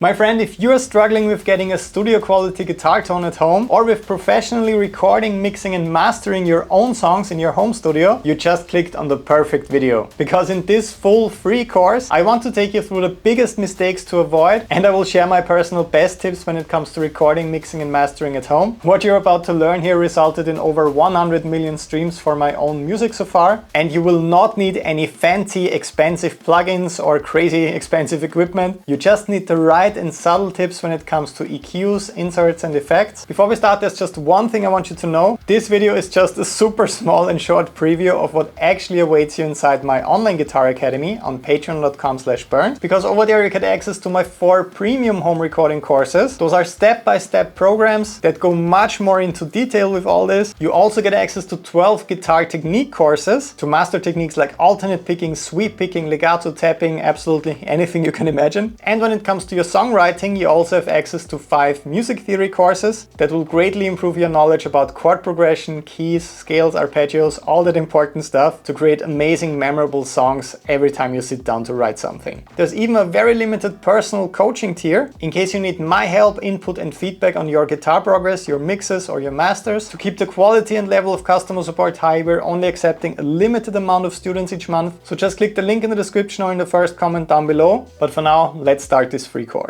My friend, if you're struggling with getting a studio quality guitar tone at home or with professionally recording, mixing and mastering your own songs in your home studio, you just clicked on the perfect video. Because in this full free course, I want to take you through the biggest mistakes to avoid, and I will share my personal best tips when it comes to recording, mixing and mastering at home. What you're about to learn here resulted in over 100 million streams for my own music so far, and you will not need any fancy expensive plugins or crazy expensive equipment. You just need the right and subtle tips when it comes to EQs, inserts and effects. Before we start, there's just one thing I want you to know. This video is just a super small and short preview of what actually awaits you inside my online guitar academy on patreon.com/burnt, because over there you get access to my 4 premium home recording courses. Those are step-by-step programs that go much more into detail with all this. You also get access to 12 guitar technique courses to master techniques like alternate picking, sweep picking, legato tapping, absolutely anything you can imagine. And when it comes to your songwriting, you also have access to 5 music theory courses that will greatly improve your knowledge about chord progression, keys, scales, arpeggios, all that important stuff to create amazing, memorable songs every time you sit down to write something. There's even a very limited personal coaching tier in case you need my help, input and feedback on your guitar progress, your mixes or your masters. To keep the quality and level of customer support high, we're only accepting a limited amount of students each month, so just click the link in the description or in the first comment down below. But for now, let's start this free course.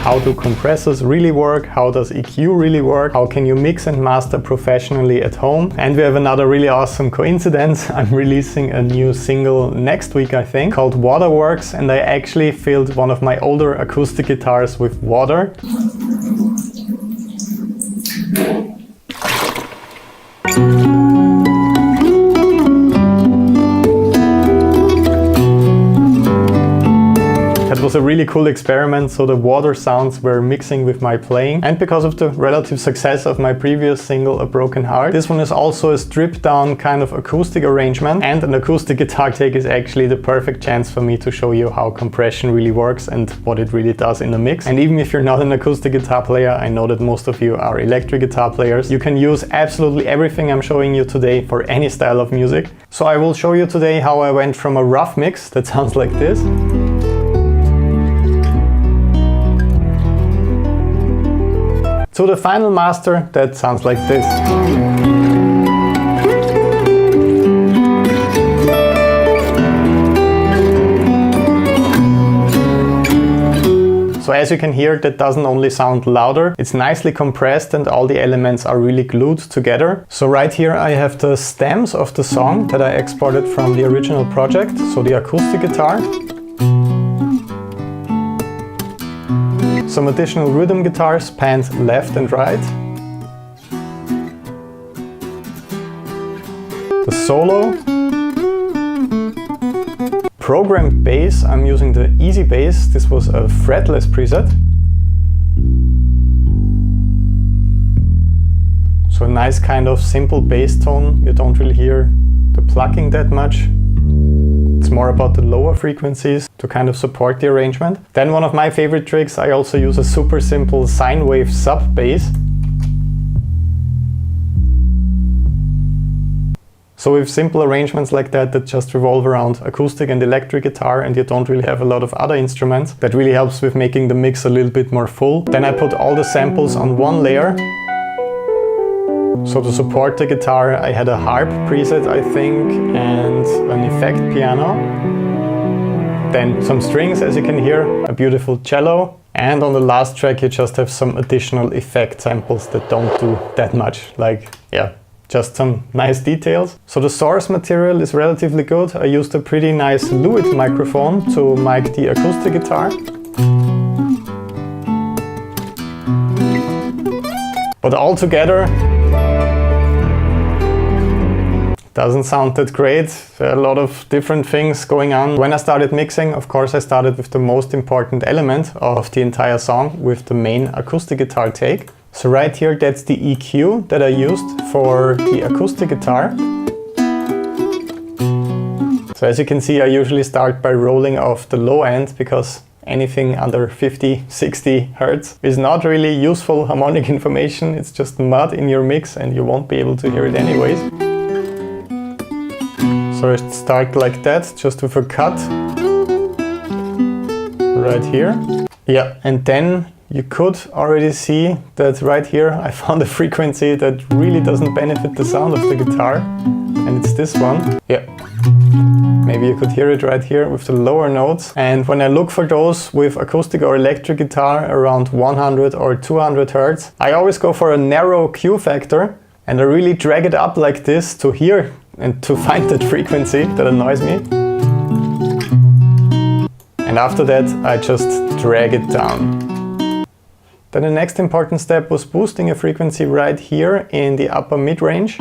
How do compressors really work? How does EQ really work? How can you mix and master professionally at home? And we have another really awesome coincidence. I'm releasing a new single next week, I think, called Waterworks, and I actually filled one of my older acoustic guitars with water. It was a really cool experiment, so the water sounds were mixing with my playing, and because of the relative success of my previous single A Broken Heart, this one is also a stripped down kind of acoustic arrangement, and an acoustic guitar take is actually the perfect chance for me to show you how compression really works and what it really does in the mix. And even if you're not an acoustic guitar player, I know that most of you are electric guitar players, you can use absolutely everything I'm showing you today for any style of music. So I will show you today how I went from a rough mix that sounds like this to the final master that sounds like this. So as you can hear, that doesn't only sound louder, it's nicely compressed and all the elements are really glued together. So right here I have the stems of the song that I exported from the original project, so the acoustic guitar. Some additional rhythm guitars panned left and right. The solo. Programmed bass, I'm using the Easy Bass. This was a fretless preset. So a nice kind of simple bass tone. You don't really hear the plucking that much. It's more about the lower frequencies to kind of support the arrangement. Then one of my favorite tricks, I also use a super simple sine wave sub bass. So with simple arrangements like that just revolve around acoustic and electric guitar, and you don't really have a lot of other instruments, that really helps with making the mix a little bit more full. Then I put all the samples on one layer. So to support the guitar, I had a harp preset, I think, and an effect piano. Then some strings, as you can hear, a beautiful cello. And on the last track, you just have some additional effect samples that don't do that much, like, yeah, just some nice details. So the source material is relatively good. I used a pretty nice Lewitt microphone to mic the acoustic guitar. But all together, doesn't sound that great. There are a lot of different things going on. When I started mixing, of course, I started with the most important element of the entire song, with the main acoustic guitar take. So right here, that's the EQ that I used for the acoustic guitar. So as you can see, I usually start by rolling off the low end, because anything under 50, 60 Hertz is not really useful harmonic information. It's just mud in your mix and you won't be able to hear it anyways. So I start like that, just with a cut right here. Yeah, and then you could already see that right here I found a frequency that really doesn't benefit the sound of the guitar, and it's this one. Yeah. Maybe you could hear it right here with the lower notes. And when I look for those with acoustic or electric guitar around 100 or 200 Hertz, I always go for a narrow Q factor, and I really drag it up like this to hear and to find that frequency that annoys me. And after that, I just drag it down. Then the next important step was boosting a frequency right here in the upper mid-range.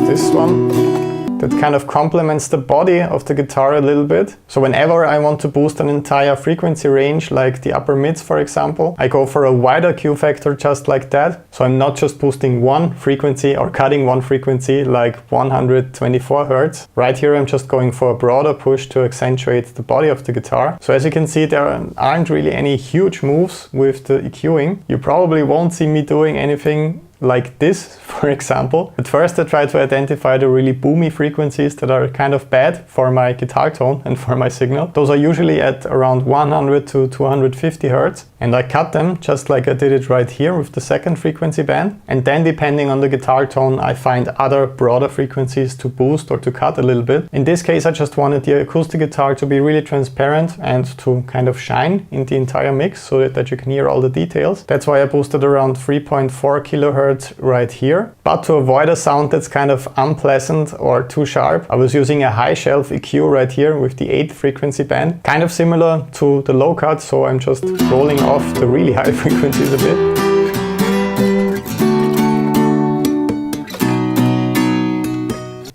This one that kind of complements the body of the guitar a little bit. So whenever I want to boost an entire frequency range, like the upper mids for example, I go for a wider Q factor just like that. So I'm not just boosting one frequency or cutting one frequency like 124 Hertz. Right here I'm just going for a broader push to accentuate the body of the guitar. So as you can see, there aren't really any huge moves with the EQing. You probably won't see me doing anything like this, for example. At first I tried to identify the really boomy frequencies that are kind of bad for my guitar tone and for my signal. Those are usually at around 100 to 250 Hertz, and I cut them just like I did it right here with the second frequency band. And then depending on the guitar tone, I find other broader frequencies to boost or to cut a little bit. In this case I just wanted the acoustic guitar to be really transparent and to kind of shine in the entire mix so that you can hear all the details. That's why I boosted around 3.4 kilohertz right here. But to avoid a sound that's kind of unpleasant or too sharp, I was using a high shelf EQ right here with the 8th frequency band, kind of similar to the low cut, so I'm just rolling off the really high frequencies a bit.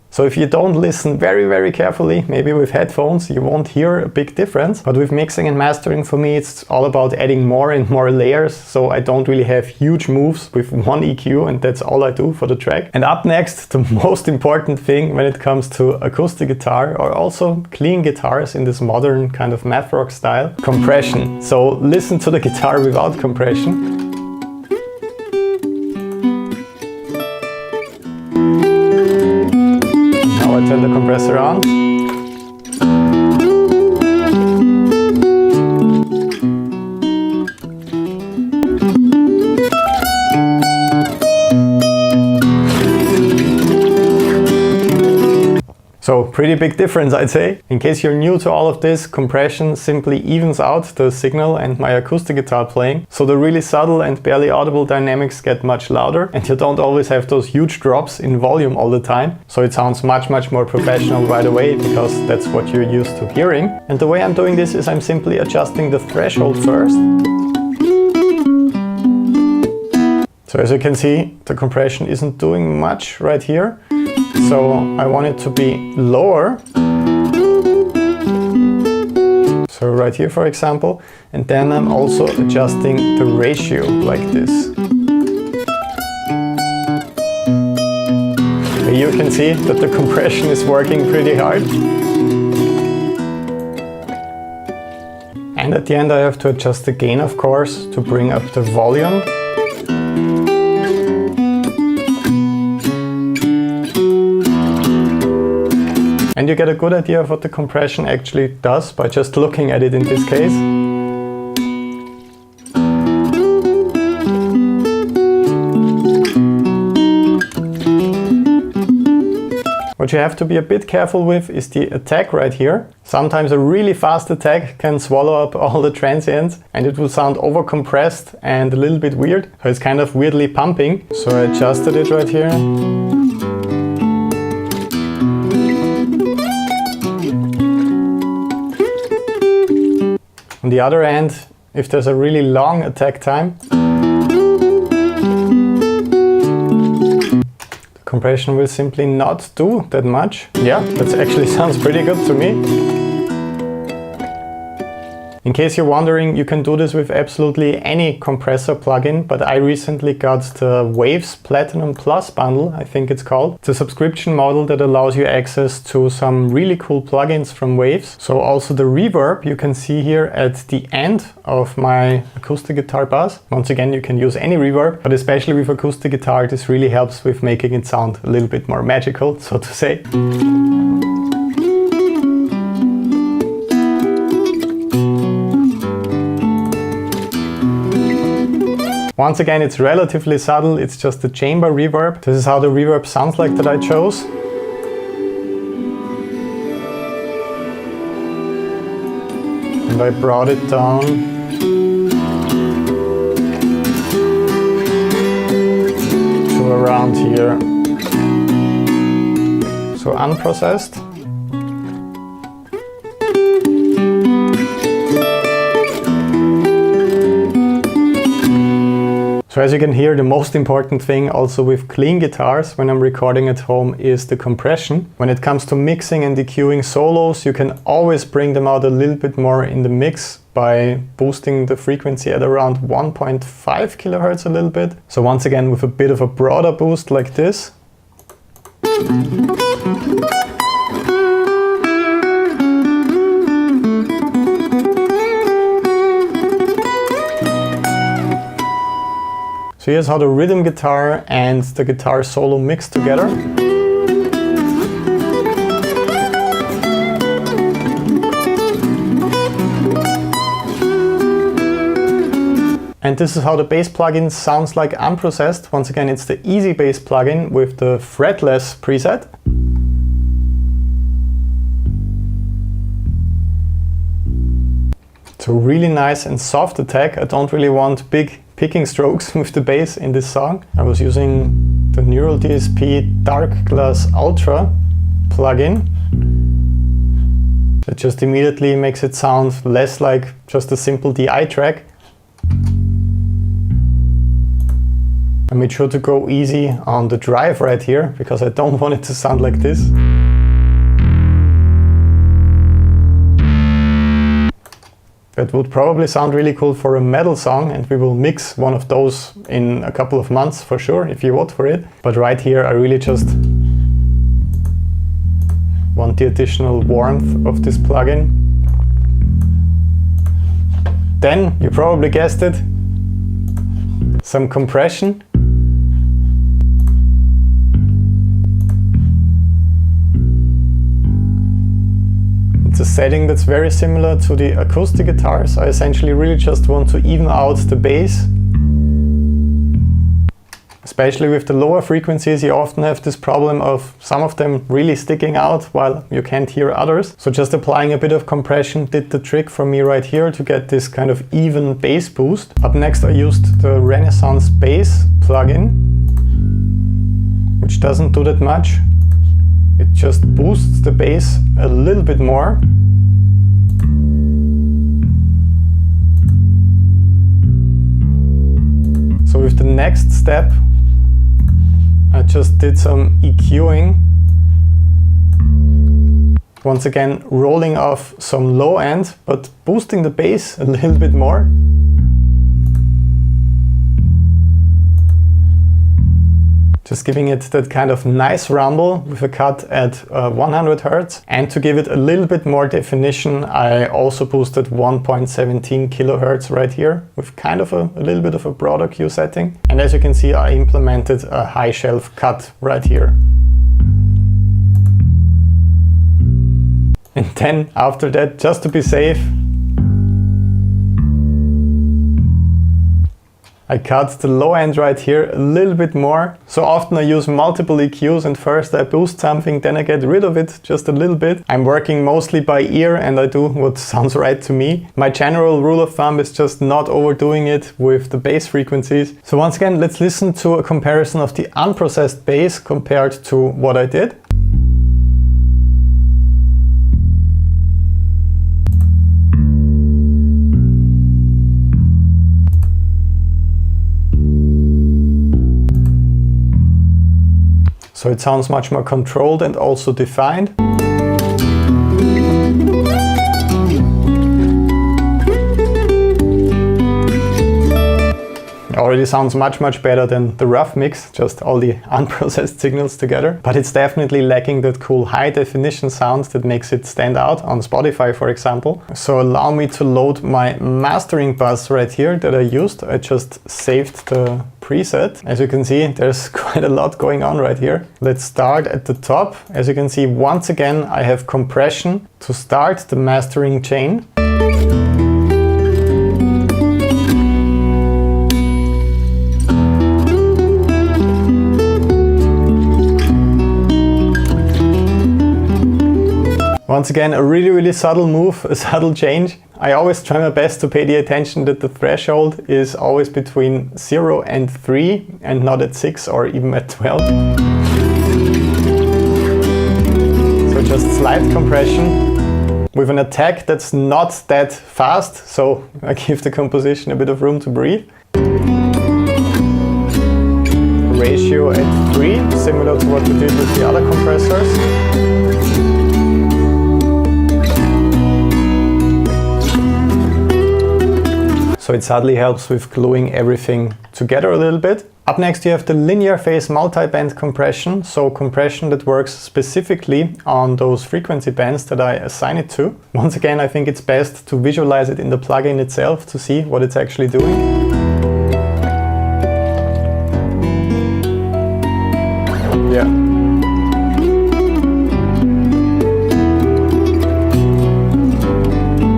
So if you don't listen very carefully, maybe with headphones, you won't hear a big difference. But with mixing and mastering, for me, it's all about adding more and more layers. So I don't really have huge moves with one EQ, and that's all I do for the track. And up next, the most important thing when it comes to acoustic guitar or also clean guitars in this modern kind of math rock style, compression. So listen to the guitar without compression. I turn the compressor on. So pretty big difference, I'd say. In case you're new to all of this, compression simply evens out the signal and my acoustic guitar playing. So the really subtle and barely audible dynamics get much louder, and you don't always have those huge drops in volume all the time. So it sounds much more professional right away, because that's what you're used to hearing. And the way I'm doing this is I'm simply adjusting the threshold first. So as you can see, the compression isn't doing much right here. So I want it to be lower. So right here, for example. And then I'm also adjusting the ratio like this. You can see that the compression is working pretty hard. And at the end I have to adjust the gain, of course, to bring up the volume. And you get a good idea of what the compression actually does by just looking at it in this case. What you have to be a bit careful with is the attack right here. Sometimes a really fast attack can swallow up all the transients and it will sound overcompressed and a little bit weird. So it's kind of weirdly pumping. So I adjusted it right here. On the other end, if there's a really long attack time, the compression will simply not do that much. Yeah, that actually sounds pretty good to me. In case you're wondering, you can do this with absolutely any compressor plugin, but I recently got the Waves Platinum Plus bundle, I think it's called. It's a subscription model that allows you access to some really cool plugins from Waves. So also the reverb you can see here at the end of my acoustic guitar bass. Once again, you can use any reverb, but especially with acoustic guitar, this really helps with making it sound a little bit more magical, so to say. Once again, it's relatively subtle, it's just the chamber reverb. This is how the reverb sounds like that I chose. And I brought it down to around here. So unprocessed. So as you can hear, the most important thing also with clean guitars when I'm recording at home is the compression. When it comes to mixing and EQing solos, you can always bring them out a little bit more in the mix by boosting the frequency at around 1.5 kilohertz a little bit. So once again, with a bit of a broader boost like this. So here's how the rhythm guitar and the guitar solo mix together. And this is how the bass plugin sounds like unprocessed. Once again, it's the Easy Bass plugin with the fretless preset. So really nice and soft attack. I don't really want big picking strokes with the bass in this song. I was using the Neural DSP Dark Glass Ultra plugin. It just immediately makes it sound less like just a simple DI track. I made sure to go easy on the drive right here because I don't want it to sound like this. That would probably sound really cool for a metal song, and we will mix one of those in a couple of months for sure if you vote for it. But right here I really just want the additional warmth of this plugin. Then, you probably guessed it, some compression. It's a setting that's very similar to the acoustic guitars. I essentially really just want to even out the bass. Especially with the lower frequencies, you often have this problem of some of them really sticking out while you can't hear others. So just applying a bit of compression did the trick for me right here to get this kind of even bass boost. Up next I used the Renaissance Bass plugin, which doesn't do that much. It just boosts the bass a little bit more. So with the next step, I just did some EQing. Once again, rolling off some low end, but boosting the bass a little bit more. Just giving it that kind of nice rumble with a cut at 100 Hz. And to give it a little bit more definition, I also boosted 1.17 kilohertz right here with kind of a little bit of a broader Q setting. And as you can see, I implemented a high shelf cut right here. And then after that, just to be safe, I cut the low end right here a little bit more. So often I use multiple EQs and first I boost something, then I get rid of it just a little bit. I'm working mostly by ear and I do what sounds right to me. My general rule of thumb is just not overdoing it with the bass frequencies. So once again, let's listen to a comparison of the unprocessed bass compared to what I did. So it sounds much more controlled and also defined. It already sounds much better than the rough mix, just all the unprocessed signals together. But it's definitely lacking that cool high definition sound that makes it stand out on Spotify, for example. So allow me to load my mastering bus right here that I used. I just saved the preset. As you can see, there's quite a lot going on right here. Let's start at the top. As you can see, once again, I have compression to start the mastering chain. Once again, a really subtle move, a subtle change. I always try my best to pay the attention that the threshold is always between 0 and 3 and not at 6 or even at 12. So just slight compression with an attack that's not that fast, so I give the composition a bit of room to breathe. Ratio at 3, similar to what we did with the other compressors. So it subtly helps with gluing everything together a little bit. Up next you have the linear phase multiband compression, so compression that works specifically on those frequency bands that I assign it to. Once again, I think it's best to visualize it in the plugin itself to see what it's actually doing. Yeah.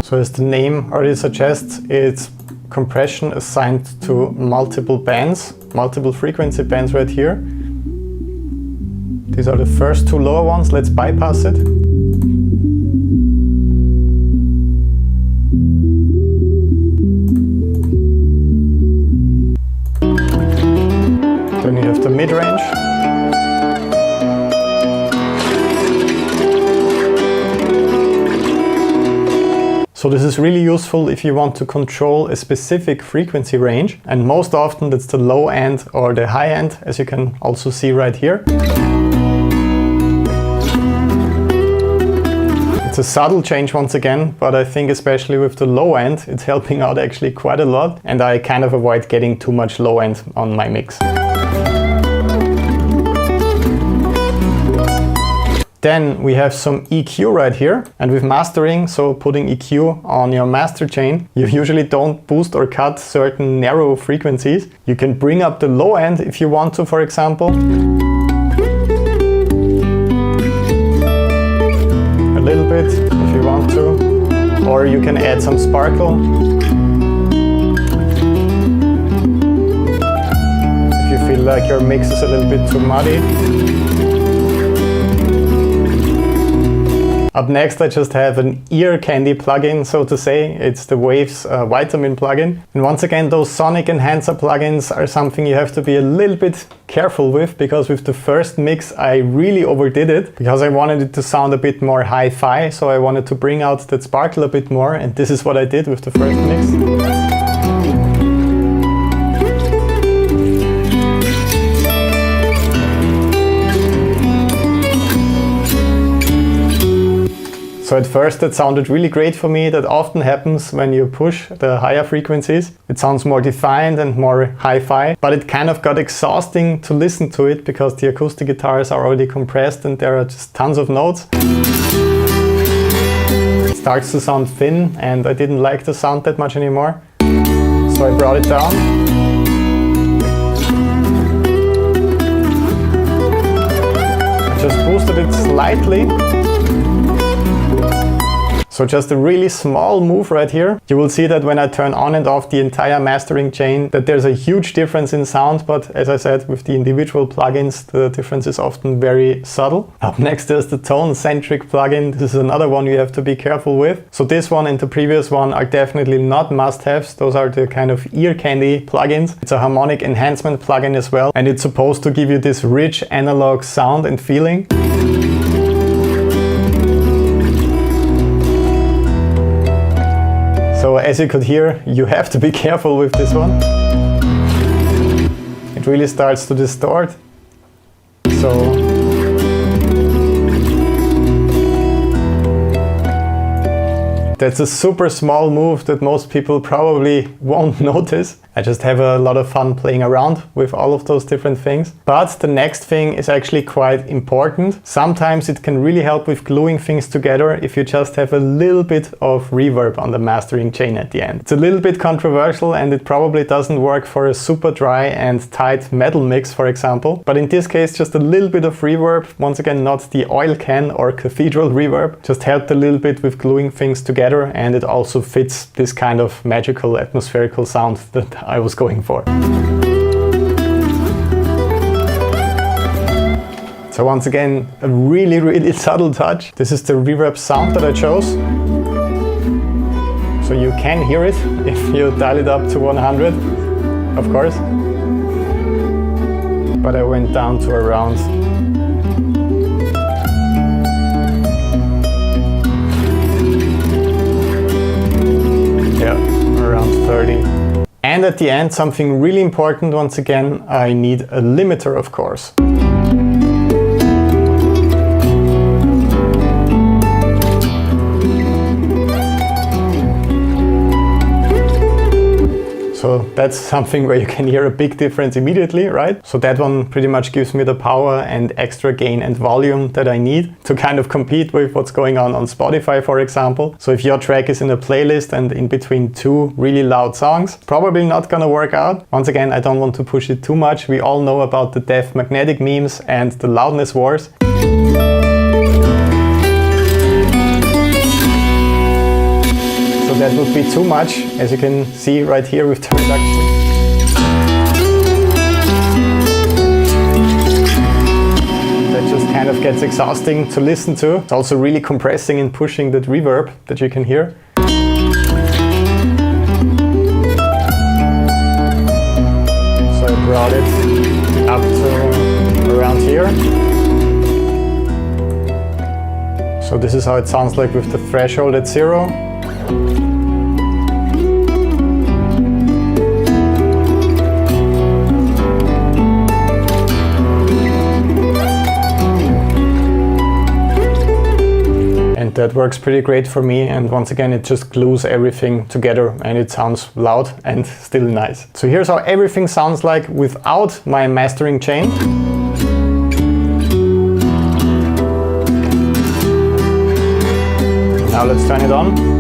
So as the name already suggests, it's compression assigned to multiple bands, multiple frequency bands right here. These are the first two lower ones. Let's bypass it. Then you have the mid-range. So this is really useful if you want to control a specific frequency range, and most often that's the low end or the high end, as you can also see right here. It's a subtle change once again, but I think especially with the low end it's helping out actually quite a lot, and I kind of avoid getting too much low end on my mix. Then we have some EQ right here, and with mastering, so putting EQ on your master chain, you usually don't boost or cut certain narrow frequencies. You can bring up the low end if you want to, for example. A little bit if you want to, or you can add some sparkle. If you feel like your mix is a little bit too muddy. Up next I just have an ear candy plugin, so to say. It's the Waves vitamin plugin. And once again, those sonic enhancer plugins are something you have to be a little bit careful with, because with the first mix I really overdid it, because I wanted it to sound a bit more hi-fi, so I wanted to bring out that sparkle a bit more, and this is what I did with the first mix. So at first that sounded really great for me. That often happens when you push the higher frequencies. It sounds more defined and more hi-fi, but it kind of got exhausting to listen to it because the acoustic guitars are already compressed and there are just tons of notes. It starts to sound thin and I didn't like the sound that much anymore. So I brought it down. I just boosted it slightly. So just a really small move right here. You will see that when I turn on and off the entire mastering chain, that there's a huge difference in sound, but as I said, with the individual plugins, the difference is often very subtle. Up next there's the tone-centric plugin. This is another one you have to be careful with. So this one and the previous one are definitely not must-haves. Those are the kind of ear candy plugins. It's a harmonic enhancement plugin as well, and it's supposed to give you this rich analog sound and feeling. So as you could hear, you have to be careful with this one. It really starts to distort. So that's a super small move that most people probably won't notice. I just have a lot of fun playing around with all of those different things. But the next thing is actually quite important. Sometimes it can really help with gluing things together if you just have a little bit of reverb on the mastering chain at the end. It's a little bit controversial and it probably doesn't work for a super dry and tight metal mix, for example. But in this case, just a little bit of reverb, once again not the oil can or cathedral reverb, just helped a little bit with gluing things together, and it also fits this kind of magical atmospherical sound that I was going for. So once again, a really subtle touch. This is the reverb sound that I chose. So you can hear it if you dial it up to 100, of course. But I went down to around around 30. And at the end, something really important, once again, I need a limiter, of course. So that's something where you can hear a big difference immediately, right? So that one pretty much gives me the power and extra gain and volume that I need to kind of compete with what's going on Spotify, for example. So if your track is in a playlist and in between two really loud songs, probably not gonna work out. Once again, I don't want to push it too much. We all know about the deaf magnetic memes and the loudness wars. That would be too much, as you can see right here with the reduction. That just kind of gets exhausting to listen to. It's also really compressing and pushing that reverb that you can hear. So I brought it up to around here. So this is how it sounds like with the threshold at 0. That works pretty great for me, and once again it just glues everything together and it sounds loud and still nice. So here's how everything sounds like without my mastering chain. Now let's turn it on.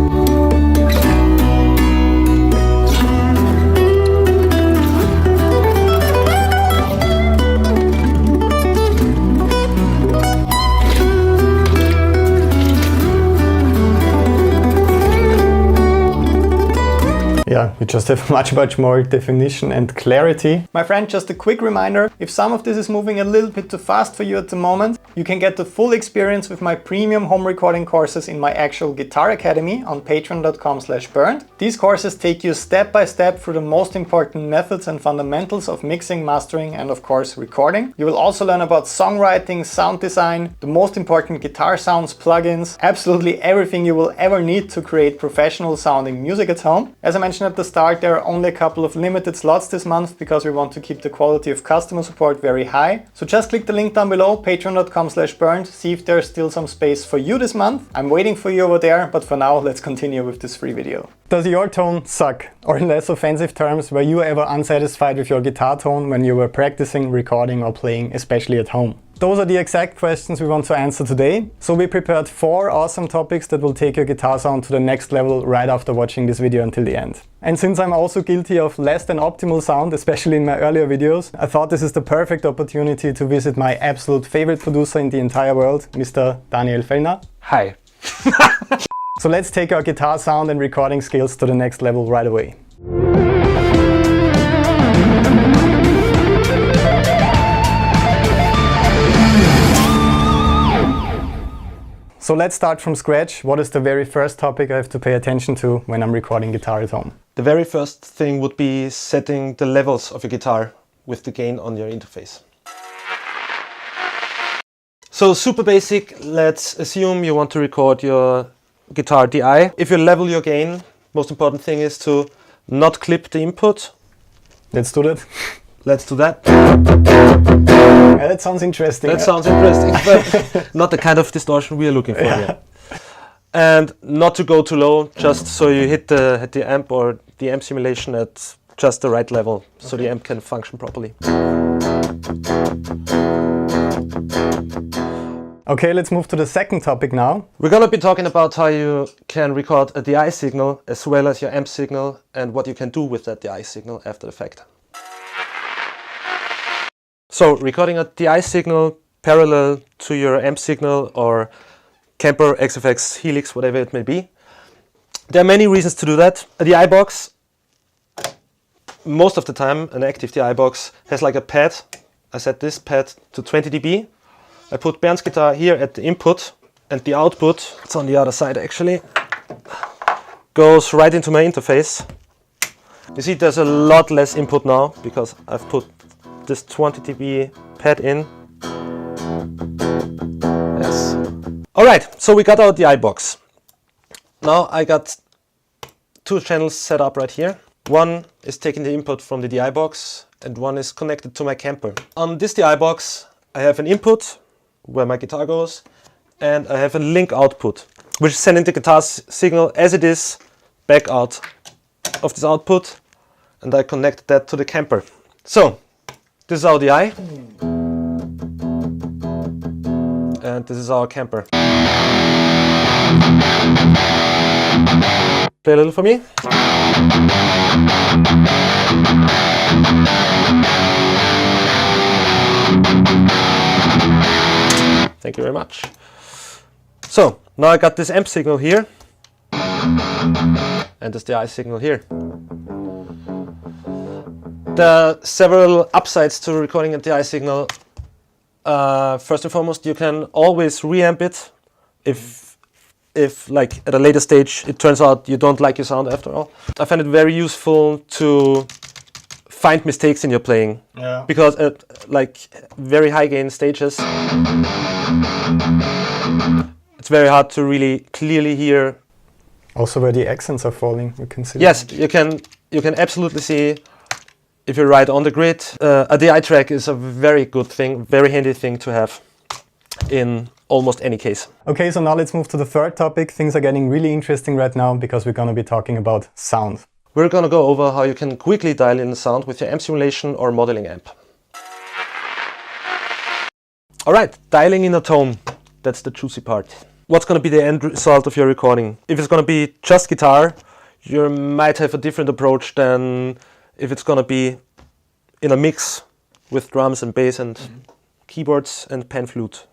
Yeah, you just have much more definition and clarity. My friend, just a quick reminder, if some of this is moving a little bit too fast for you at the moment, you can get the full experience with my premium home recording courses in my actual Guitar Academy on patreon.com/burned. These courses take you step by step through the most important methods and fundamentals of mixing, mastering, and of course recording. You will also learn about songwriting, sound design, the most important guitar sounds, plugins, absolutely everything you will ever need to create professional sounding music at home. As I mentioned at the start, there are only a couple of limited slots this month because we want to keep the quality of customer support very high. So just click the link down below, patreon.com/burned, see if there's still some space for you this month. I'm waiting for you over there, but for now, let's continue with this free video. Does your tone suck? Or in less offensive terms, were you ever unsatisfied with your guitar tone when you were practicing, recording or playing, especially at home? Those are the exact questions we want to answer today. So we prepared 4 awesome topics that will take your guitar sound to the next level right after watching this video until the end. And since I'm also guilty of less than optimal sound, especially in my earlier videos, I thought this is the perfect opportunity to visit my absolute favorite producer in the entire world, Mr. Daniel Fellner. Hi. So let's take our guitar sound and recording skills to the next level right away. So let's start from scratch. What is the very first topic I have to pay attention to when I'm recording guitar at home? The very first thing would be setting the levels of your guitar with the gain on your interface. So super basic, let's assume you want to record your guitar DI. If you level your gain, most important thing is to not clip the input. Let's do that. Let's do that. Yeah, that sounds interesting. That sounds interesting, but not the kind of distortion we are looking for here. And not to go too low, just so you hit the amp or the amp simulation at just the right level, so the amp can function properly. Okay, let's move to the second topic now. We're gonna be talking about how you can record a DI signal as well as your amp signal and what you can do with that DI signal after the fact. So, recording a DI signal parallel to your amp signal or Kemper, XFX, Helix, whatever it may be. There are many reasons to do that. A DI box, most of the time, an active DI box has like a pad. I set this pad to 20 dB. I put Bernd's guitar here at the input, and the output, it's on the other side actually, goes right into my interface. You see there's a lot less input now because I've put this 20 dB pad in. Yes. Alright, so we got our DI box. Now I got two channels set up right here. One is taking the input from the DI box and one is connected to my Kemper. On this DI box I have an input where my guitar goes and I have a link output which is sending the guitar signal as it is back out of this output, and I connect that to the Kemper. So this is our DI and this is our Kemper. Play a little for me. Thank you very much. So now I got this amp signal here and this DI signal here. There are several upsides to recording a DI signal. First and foremost, you can always reamp it if like at a later stage it turns out you don't like your sound after all. I find it very useful to find mistakes in your playing, because at like very high gain stages it's very hard to really clearly hear. Also where the accents are falling, you can see. Yes, you can absolutely see if you're right on the grid. A DI track is a very good thing, very handy thing to have in almost any case. Okay, so now let's move to the third topic. Things are getting really interesting right now because we're going to be talking about sound. We're going to go over how you can quickly dial in the sound with your amp simulation or modeling amp. Alright, dialing in a tone, that's the juicy part. What's going to be the end result of your recording? If it's going to be just guitar, you might have a different approach than if it's going to be in a mix with drums and bass and keyboards and pan flute.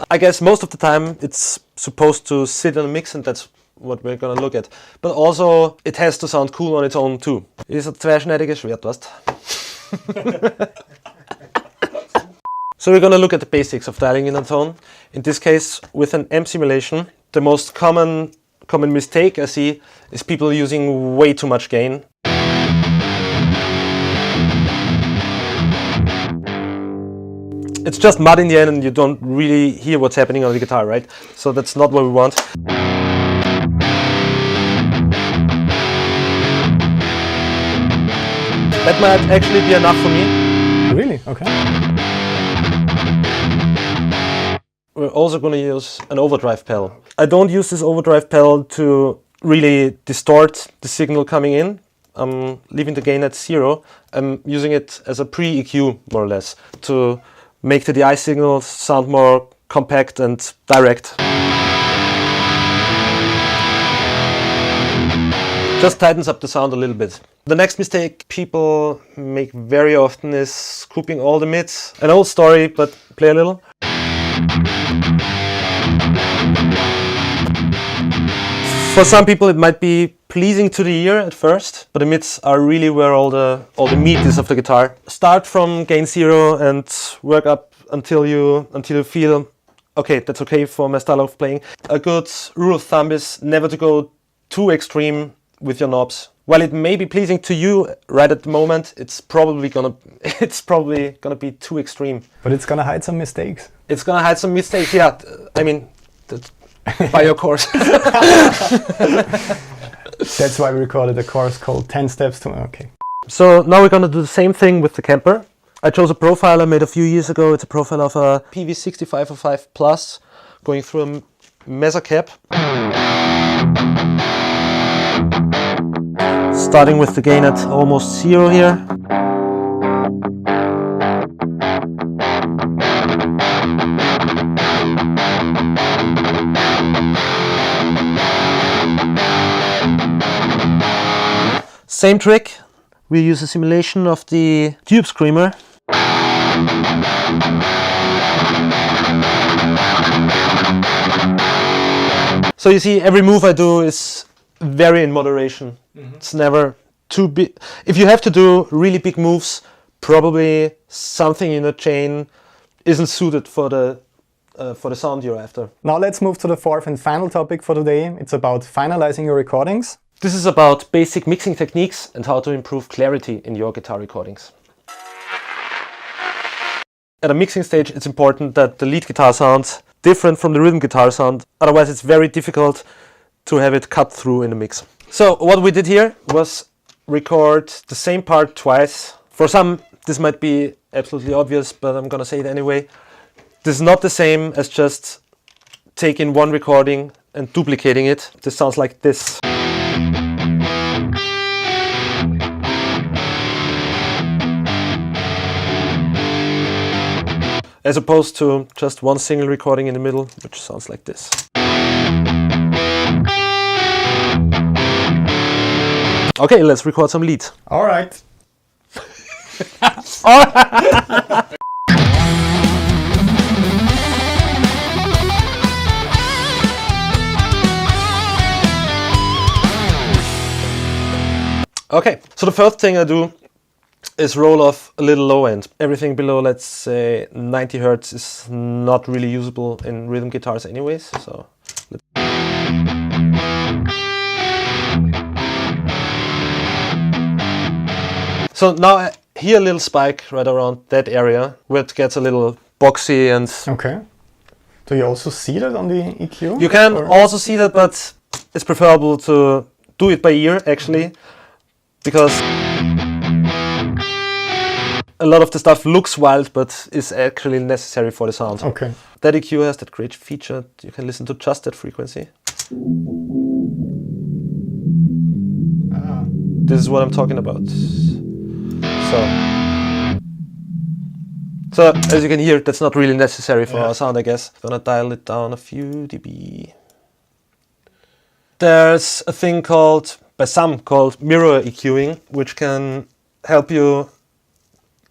I guess most of the time it's supposed to sit in a mix, and that's what we're gonna look at. But also it has to sound cool on its own too. Ist ein zweischneidiges Schwert, weißt? So we're gonna look at the basics of dialing in a tone. In this case, with an amp simulation, the most common mistake I see is people using way too much gain. It's just mud in the end and you don't really hear what's happening on the guitar, right? So that's not what we want. That might actually be enough for me. Really? Okay. We're also going to use an overdrive pedal. I don't use this overdrive pedal to really distort the signal coming in. I'm leaving the gain at 0. I'm using it as a pre-EQ, more or less, to make the DI signal sound more compact and direct. Just tightens up the sound a little bit. The next mistake people make very often is scooping all the mids. An old story, but play a little. For some people it might be pleasing to the ear at first, but the mids are really where all the meat is of the guitar. Start from gain 0 and work up until you feel okay, that's okay for my style of playing. A good rule of thumb is never to go too extreme with your knobs. While it may be pleasing to you right at the moment, it's probably gonna be too extreme. But it's gonna hide some mistakes. It's gonna hide some mistakes, yeah. I mean, by your course. That's why we recorded a course called 10 Steps to... Okay. So now we're gonna do the same thing with the Kemper. I chose a profile I made a few years ago. It's a profile of a PV6505 Plus going through a mezza cap. Starting with the gain at almost 0 here. Same trick, we use a simulation of the tube screamer. So you see, every move I do is very in moderation. It's never too big. If you have to do really big moves, probably something in a chain isn't suited for the sound you're after. Now let's move to the fourth and final topic for today. It's about finalizing your recordings. This is about basic mixing techniques and how to improve clarity in your guitar recordings. At a mixing stage, it's important that the lead guitar sounds different from the rhythm guitar sound. Otherwise, it's very difficult to have it cut through in the mix. So what we did here was record the same part twice. For some, this might be absolutely obvious, but I'm gonna say it anyway. This is not the same as just taking one recording and duplicating it. This sounds like this. As opposed to just one single recording in the middle, which sounds like this. Okay, let's record some lead. All right. Okay, so the first thing I do is roll off a little low end. Everything below, let's say 90 Hertz is not really usable in rhythm guitars anyways. So now I hear a little spike right around that area where it gets a little boxy and... Okay. Do you also see that on the EQ? You can also see that, but it's preferable to do it by ear actually, because a lot of the stuff looks wild, but is actually necessary for the sound. Okay. That EQ has that great feature, you can listen to just that frequency. This is what I'm talking about. So as you can hear, that's not really necessary for our sound, I guess. Gonna dial it down a few dB. There's a thing called, by some, called mirror EQing, which can help you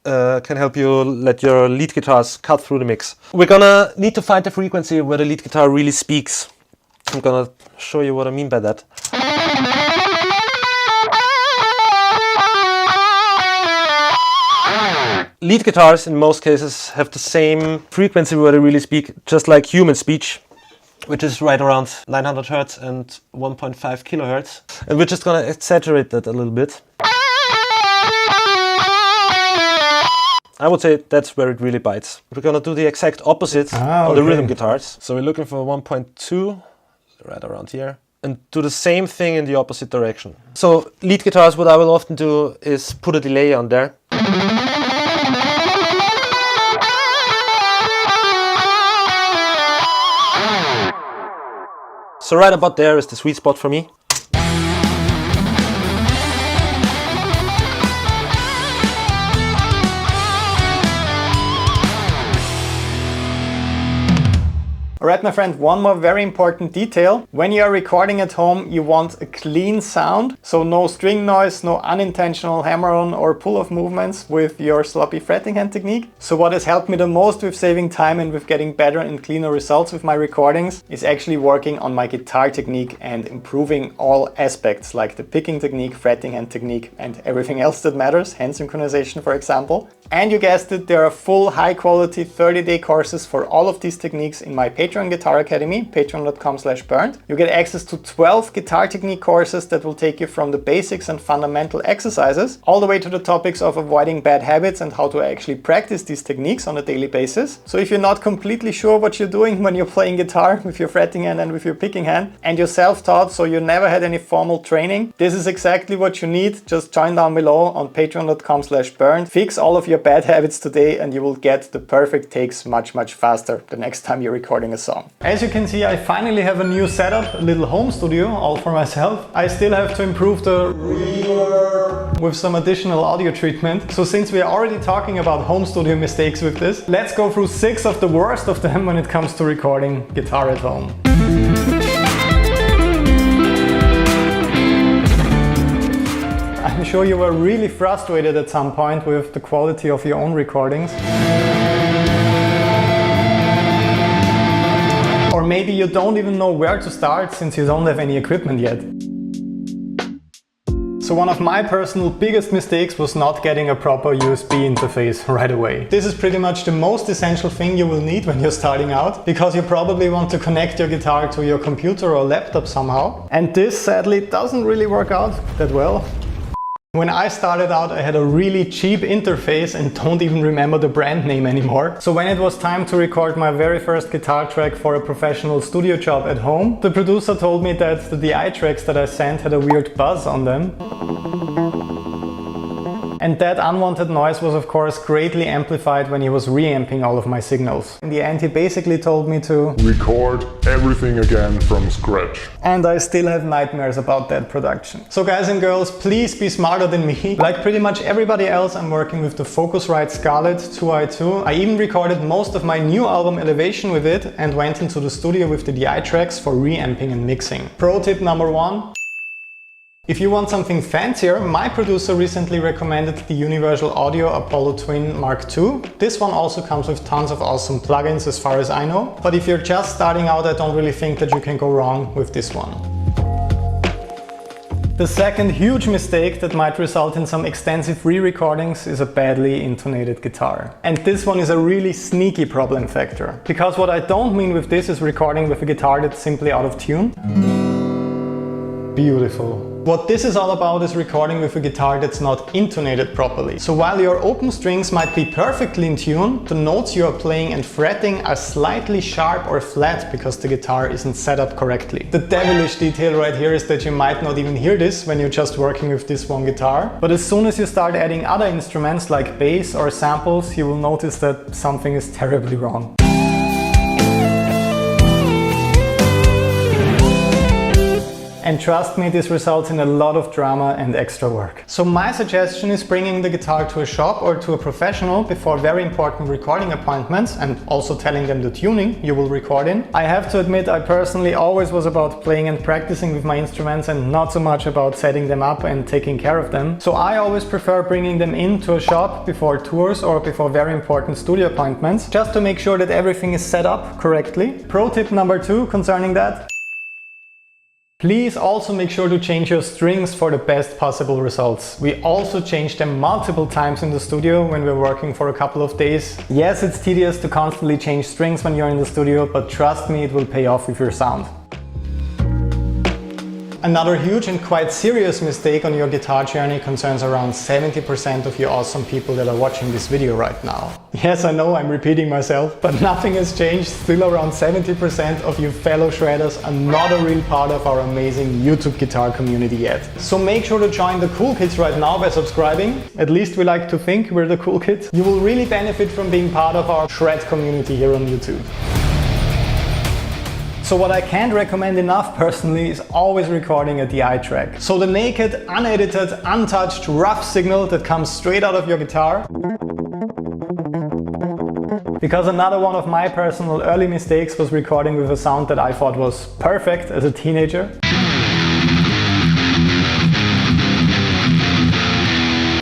let your lead guitars cut through the mix. We're gonna need to find the frequency where the lead guitar really speaks. I'm gonna show you what I mean by that. Lead guitars in most cases have the same frequency where they really speak, just like human speech, which is right around 900 Hertz and 1.5 kilohertz. And we're just gonna exaggerate that a little bit. I would say that's where it really bites. We're gonna do the exact opposite on the rhythm guitars. So we're looking for 1.2, right around here, and do the same thing in the opposite direction. So lead guitars, what I will often do is put a delay on there. So right about there is the sweet spot for me. Alright my friend, one more very important detail. When you are recording at home, you want a clean sound. So no string noise, no unintentional hammer-on or pull-off movements with your sloppy fretting hand technique. So what has helped me the most with saving time and with getting better and cleaner results with my recordings is actually working on my guitar technique and improving all aspects like the picking technique, fretting hand technique and everything else that matters, hand synchronization for example. And you guessed it, there are full high-quality 30-day courses for all of these techniques in my Patreon Guitar Academy, patreon.com/bernd. You get access to 12 guitar technique courses that will take you from the basics and fundamental exercises all the way to the topics of avoiding bad habits and how to actually practice these techniques on a daily basis. So if you're not completely sure what you're doing when you're playing guitar with your fretting hand and with your picking hand, and you're self-taught, so you never had any formal training, this is exactly what you need. Just join down below on patreon.com/bernd. Fix all of your bad habits today and you will get the perfect takes much faster the next time you're recording a song. As you can see, I finally have a new setup, a little home studio, all for myself. I still have to improve the reverb with some additional audio treatment. So since we are already talking about home studio mistakes with this, let's go through 6 of the worst of them when it comes to recording guitar at home. I'm sure you were really frustrated at some point with the quality of your own recordings. Or maybe you don't even know where to start since you don't have any equipment yet. So one of my personal biggest mistakes was not getting a proper USB interface right away. This is pretty much the most essential thing you will need when you're starting out, because you probably want to connect your guitar to your computer or laptop somehow. And this sadly doesn't really work out that well. When I started out, I had a really cheap interface and don't even remember the brand name anymore. So when it was time to record my very first guitar track for a professional studio job at home, the producer told me that the DI tracks that I sent had a weird buzz on them. And that unwanted noise was of course greatly amplified when he was reamping all of my signals. In the end, he basically told me to record everything again from scratch. And I still have nightmares about that production. So guys and girls, please be smarter than me. Like pretty much everybody else, I'm working with the Focusrite Scarlett 2i2. I even recorded most of my new album Elevation with it and went into the studio with the DI tracks for reamping and mixing. Pro tip number 1. If you want something fancier, my producer recently recommended the Universal Audio Apollo Twin Mark II. This one also comes with tons of awesome plugins as far as I know. But if you're just starting out, I don't really think that you can go wrong with this one. The second huge mistake that might result in some extensive re-recordings is a badly intonated guitar. And this one is a really sneaky problem factor. Because what I don't mean with this is recording with a guitar that's simply out of tune. Beautiful. What this is all about is recording with a guitar that's not intonated properly. So while your open strings might be perfectly in tune, the notes you are playing and fretting are slightly sharp or flat because the guitar isn't set up correctly. The devilish detail right here is that you might not even hear this when you're just working with this one guitar. But as soon as you start adding other instruments like bass or samples, you will notice that something is terribly wrong. And trust me, this results in a lot of drama and extra work. So my suggestion is bringing the guitar to a shop or to a professional before very important recording appointments and also telling them the tuning you will record in. I have to admit, I personally always was about playing and practicing with my instruments and not so much about setting them up and taking care of them. So I always prefer bringing them into a shop before tours or before very important studio appointments, just to make sure that everything is set up correctly. Pro tip number 2 concerning that. Please also make sure to change your strings for the best possible results. We also change them multiple times in the studio when we're working for a couple of days. Yes, it's tedious to constantly change strings when you're in the studio, but trust me, it will pay off with your sound. Another huge and quite serious mistake on your guitar journey concerns around 70% of you awesome people that are watching this video right now. Yes, I know I'm repeating myself, but nothing has changed. Still around 70% of you fellow shredders are not a real part of our amazing YouTube guitar community yet. So make sure to join the cool kids right now by subscribing. At least we like to think we're the cool kids. You will really benefit from being part of our shred community here on YouTube. So what I can't recommend enough personally is always recording a DI track. So the naked, unedited, untouched, rough signal that comes straight out of your guitar. Because another one of my personal early mistakes was recording with a sound that I thought was perfect as a teenager.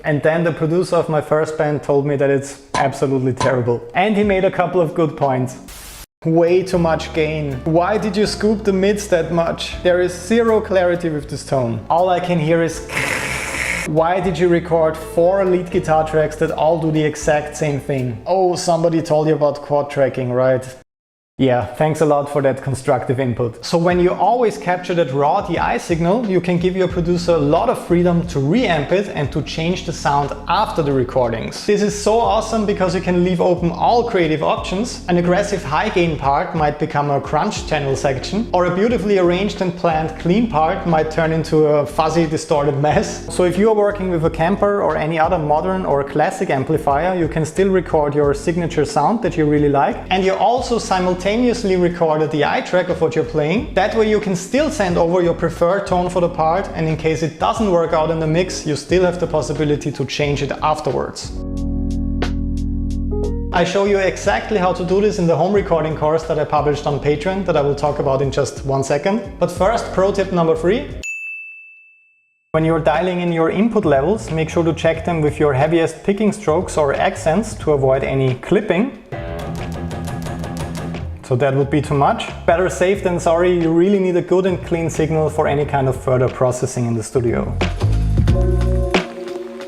And then the producer of my first band told me that it's absolutely terrible. And he made a couple of good points. Way too much gain. Why did you scoop the mids that much? There is zero clarity with this tone. All I can hear is why did you record 4 lead guitar tracks that all do the exact same thing? Oh, somebody told you about quad tracking, right? Yeah, thanks a lot for that constructive input. So when you always capture that raw DI signal, you can give your producer a lot of freedom to reamp it and to change the sound after the recordings. This is so awesome because you can leave open all creative options. An aggressive high gain part might become a crunch channel section, or a beautifully arranged and planned clean part might turn into a fuzzy distorted mess. So if you are working with a Kemper or any other modern or classic amplifier, you can still record your signature sound that you really like, and you also simultaneously simultaneously record a DI track of what you're playing. That way you can still send over your preferred tone for the part, and in case it doesn't work out in the mix, you still have the possibility to change it afterwards. I show you exactly how to do this in the home recording course that I published on Patreon that I will talk about in just 1 second. But first, pro tip number 3. When you're dialing in your input levels, make sure to check them with your heaviest picking strokes or accents to avoid any clipping. So that would be too much. Better safe than sorry, you really need a good and clean signal for any kind of further processing in the studio.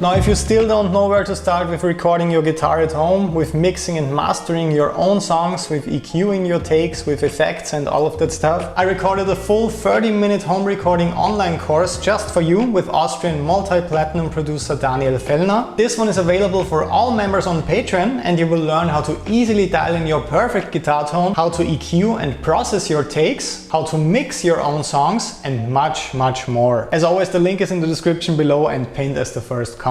Now, if you still don't know where to start with recording your guitar at home, with mixing and mastering your own songs, with EQing your takes, with effects and all of that stuff, I recorded a full 30-minute home recording online course just for you with Austrian multi-platinum producer Daniel Fellner. This one is available for all members on Patreon, and you will learn how to easily dial in your perfect guitar tone, how to EQ and process your takes, how to mix your own songs, and much, much more. As always, the link is in the description below and pinned as the first comment.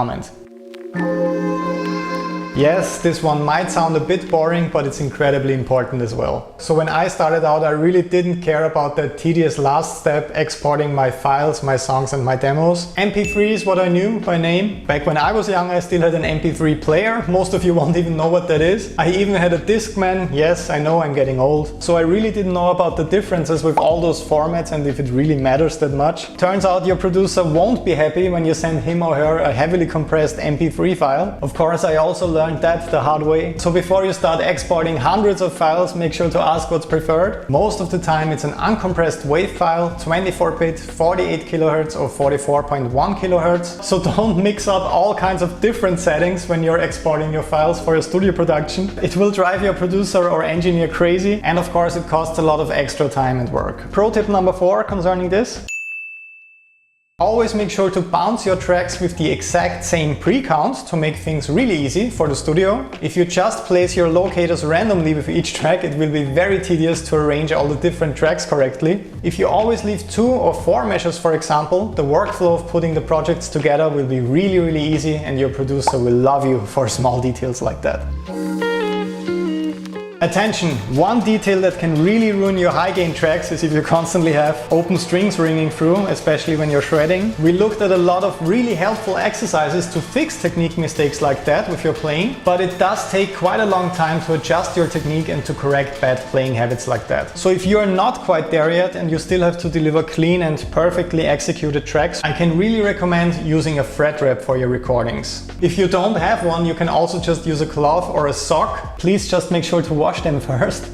Yes, this one might sound a bit boring, but it's incredibly important as well. So when I started out, I really didn't care about that tedious last step, exporting my files, my songs and my demos. MP3 is what I knew by name. Back when I was young, I still had an MP3 player. Most of you won't even know what that is. I even had a Discman. Yes, I know I'm getting old. So I really didn't know about the differences with all those formats and if it really matters that much. Turns out your producer won't be happy when you send him or her a heavily compressed MP3 file. Of course, I also learned that the hard way. So before you start exporting hundreds of files, make sure to ask what's preferred. Most of the time it's an uncompressed WAV file, 24-bit, 48 kHz or 44.1 kHz. So don't mix up all kinds of different settings when you're exporting your files for your studio production. It will drive your producer or engineer crazy, and of course it costs a lot of extra time and work. Pro tip number 4 concerning this. Always make sure to bounce your tracks with the exact same pre-count to make things really easy for the studio. If you just place your locators randomly with each track, it will be very tedious to arrange all the different tracks correctly. If you always leave 2 or 4 measures, for example, the workflow of putting the projects together will be really easy, and your producer will love you for small details like that. Attention! One detail that can really ruin your high gain tracks is if you constantly have open strings ringing through, especially when you're shredding. We looked at a lot of really helpful exercises to fix technique mistakes like that with your playing, but it does take quite a long time to adjust your technique and to correct bad playing habits like that. So if you're not quite there yet and you still have to deliver clean and perfectly executed tracks, I can really recommend using a fret wrap for your recordings. If you don't have one, you can also just use a cloth or a sock. Please just make sure to wash them first.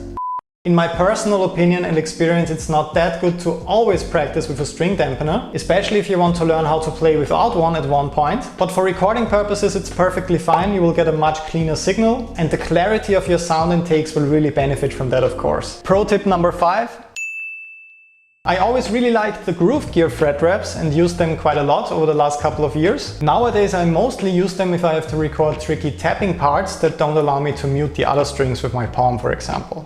In my personal opinion and experience, it's not that good to always practice with a string dampener, especially if you want to learn how to play without one at one point. But for recording purposes, it's perfectly fine. You will get a much cleaner signal, and the clarity of your sound and takes will really benefit from that, of course. Pro tip number 5. I always really liked the Groove Gear fret wraps and used them quite a lot over the last couple of years. Nowadays I mostly use them if I have to record tricky tapping parts that don't allow me to mute the other strings with my palm, for example.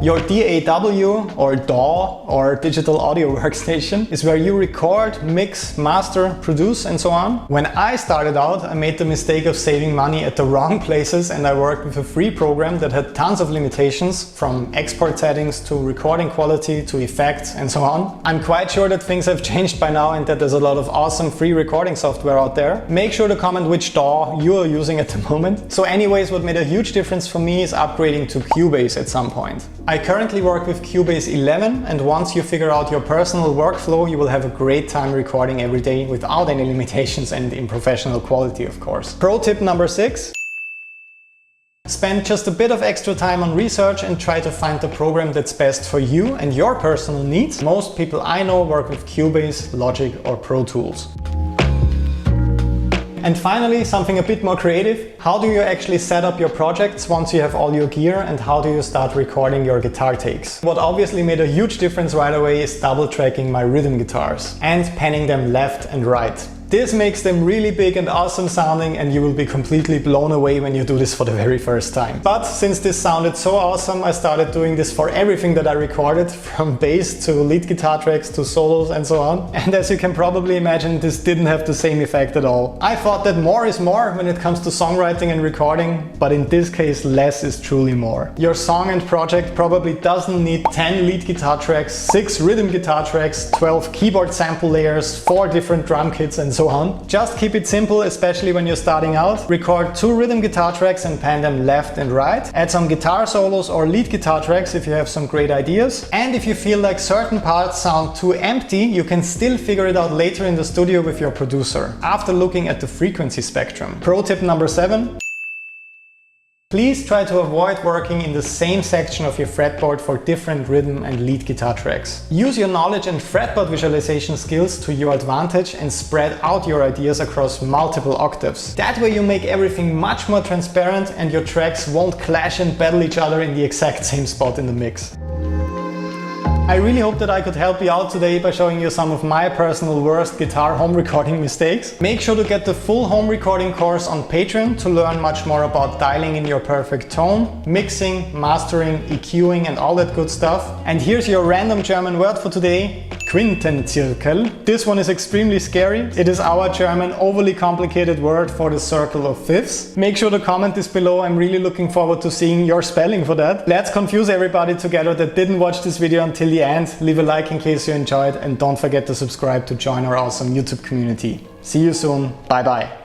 Your DAW or DAW or digital audio workstation is where you record, mix, master, produce and so on. When I started out, I made the mistake of saving money at the wrong places, and I worked with a free program that had tons of limitations, from export settings to recording quality to effects and so on. I'm quite sure that things have changed by now and that there's a lot of awesome free recording software out there. Make sure to comment which DAW you are using at the moment. So anyways, what made a huge difference for me is upgrading to Cubase at some point. I currently work with Cubase 11, and once you figure out your personal workflow, you will have a great time recording every day without any limitations and in professional quality, of course. Pro tip number 6. Spend just a bit of extra time on research and try to find the program that's best for you and your personal needs. Most people I know work with Cubase, Logic or Pro Tools. And finally, something a bit more creative. How do you actually set up your projects once you have all your gear, and how do you start recording your guitar takes? What obviously made a huge difference right away is double tracking my rhythm guitars and panning them left and right. This makes them really big and awesome sounding, and you will be completely blown away when you do this for the very first time. But since this sounded so awesome, I started doing this for everything that I recorded, from bass to lead guitar tracks to solos and so on. And as you can probably imagine, this didn't have the same effect at all. I thought that more is more when it comes to songwriting and recording, but in this case less is truly more. Your song and project probably doesn't need 10 lead guitar tracks, 6 rhythm guitar tracks, 12 keyboard sample layers, 4 different drum kits and so on. Just keep it simple, especially when you're starting out. Record 2 rhythm guitar tracks and pan them left and right. Add some guitar solos or lead guitar tracks if you have some great ideas. And if you feel like certain parts sound too empty, you can still figure it out later in the studio with your producer, after looking at the frequency spectrum. Pro tip number 7. Please try to avoid working in the same section of your fretboard for different rhythm and lead guitar tracks. Use your knowledge and fretboard visualization skills to your advantage and spread out your ideas across multiple octaves. That way you make everything much more transparent and your tracks won't clash and battle each other in the exact same spot in the mix. I really hope that I could help you out today by showing you some of my personal worst guitar home recording mistakes. Make sure to get the full home recording course on Patreon to learn much more about dialing in your perfect tone, mixing, mastering, EQing and all that good stuff. And here's your random German word for today: Quintenzirkel. This one is extremely scary. It is our German overly complicated word for the circle of fifths. Make sure to comment this below. I'm really looking forward to seeing your spelling for that. Let's confuse everybody together that didn't watch this video until the end. Leave a like in case you enjoyed, and don't forget to subscribe to join our awesome YouTube community. See you soon. Bye bye.